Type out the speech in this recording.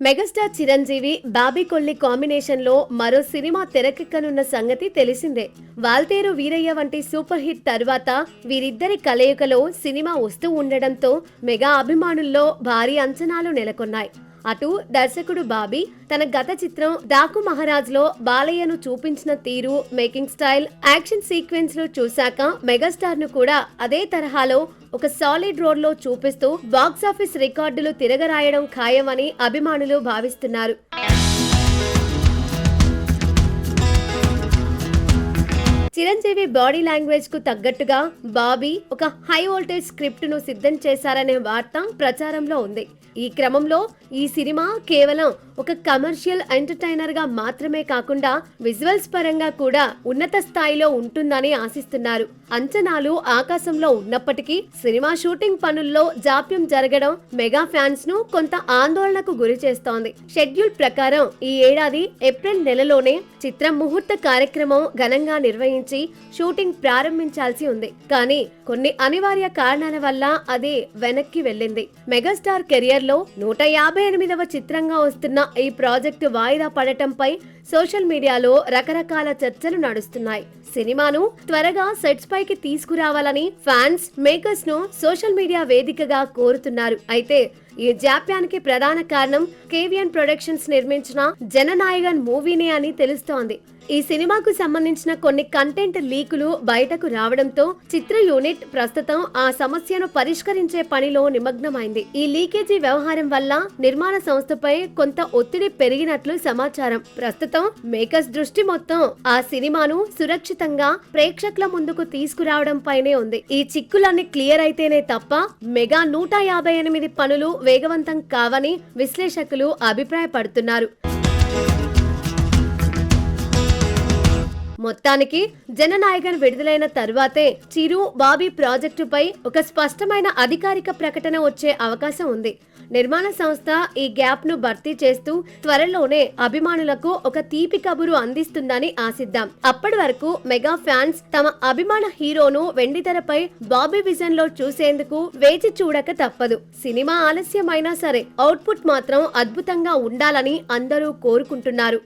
Megastar Chiranjeevi Bobby Kolli combination లో మరో cinema తెరకెక్కనున్న సంగతి తెలిసిందే. వాల్తేరు వీరయ్య వంటి సూపర్ హిట్ తర్వాత వీరిద్దరి కలయికలో సినిమా వస్తూ ఉండడంతో మెగా అభిమానుల్లో భారీ అంచనాలు నెలకొన్నాయి. అటు దర్శకుడు బాబీ తన గత చిత్రం డాకు మహారాజ్ లో బాలయ్యను చూపించిన తీరు, మేకింగ్ స్టైల్, యాక్షన్ సీక్వెన్స్ లు చూశాక మెగాస్టార్ ను కూడా అదే తరహాలో ఒక సాలిడ్ రోల్ లో చూపిస్తూ బాక్సాఫీస్ రికార్డులు తిరగరాయడం ఖాయమని అభిమానులు భావిస్తున్నారు. చిరంజీవి బాడీ లాంగ్వేజ్ కు తగ్గట్టుగా బాబీ ఒక హై వోల్టేజ్ స్క్రిప్ట్ ను సిద్ధం చేశారనే వార్త ప్రచారంలో ఉంది. ఈ క్రమంలో ఈ సినిమా కేవలం ఒక కమర్షియల్ ఎంటర్టైనర్ గా మాత్రమే కాకుండా విజువల్స్ పరంగా కూడా ఉన్నత స్థాయిలో ఉంటుందని ఆశిస్తున్నారు. అంచనాలు ఆకాశంలో ఉన్నప్పటికీ సినిమా షూటింగ్ పనుల్లో జాప్యం జరగడం మెగా ఫ్యాన్స్ ను కొంత ఆందోళనకు గురి చేస్తోంది. షెడ్యూల్ ప్రకారం ఈ ఏడాది ఏప్రిల్ నెలలోనే చిత్రం ముహూర్త కార్యక్రమం ఘనంగా నిర్వహించి షూటింగ్ ప్రారంభించాల్సి ఉంది. కానీ కొన్ని అనివార్య కారణాల వల్ల అది వెనక్కి వెళ్ళింది. మెగాస్టార్ కెరియర్ లో 158వ చిత్రంగా వస్తున్న ఈ ప్రాజెక్టు వాయిదా పడటంపై సోషల్ మీడియాలో రకరకాల చర్చలు నడుస్తున్నాయి. సినిమాను త్వరగా సెట్స్ పైకి తీసుకురావాలని ఫ్యాన్స్ మేకర్స్ ను సోషల్ మీడియా వేదికగా కోరుతున్నారు. అయితే ఈ జాప్యానికి ప్రధాన కారణం కేవిఎన్ ప్రొడక్షన్స్ నిర్మించిన జననాయగన్ మూవీనే అని తెలుస్తోంది. ఈ సినిమాకు సంబంధించిన కొన్ని కంటెంట్ లీకులు బయటకు రావడంతో చిత్ర యూనిట్ ప్రస్తుతం ఆ సమస్యను పరిష్కరించే పనిలో నిమగ్నమైంది. ఈ లీకేజీ వ్యవహారం వల్ల నిర్మాణ సంస్థపై కొంత ఒత్తిడి పెరిగినట్లు సమాచారం. ప్రస్తుతం మేకర్స్ దృష్టి మొత్తం ఆ సినిమాను సురక్షితంగా ప్రేక్షకుల ముందుకు తీసుకురావడం పైనే ఉంది. ఈ చిక్కులన్నీ క్లియర్ అయితేనే తప్ప మెగా 158 పనులు వేగవంతం కావని విశ్లేషకులు అభిప్రాయపడుతున్నారు. మొత్తానికి జననాయగన్ విడుదలైన తర్వాతే చిరు బాబీ ప్రాజెక్టుపై ఒక స్పష్టమైన అధికారిక ప్రకటన వచ్చే అవకాశం ఉంది. నిర్మాణ సంస్థ ఈ గ్యాప్ ను భర్తీ చేస్తూ త్వరలోనే అభిమానులకు ఒక తీపి కబురు అందిస్తుందని ఆశిద్దాం. అప్పటి వరకు మెగా ఫ్యాన్స్ తమ అభిమాన హీరోను వెండితెరపై బాబీ విజన్ లో చూసేందుకు వేచి చూడక తప్పదు. సినిమా ఆలస్యమైనా సరే అవుట్పుట్ మాత్రం అద్భుతంగా ఉండాలని అందరూ కోరుకుంటున్నారు.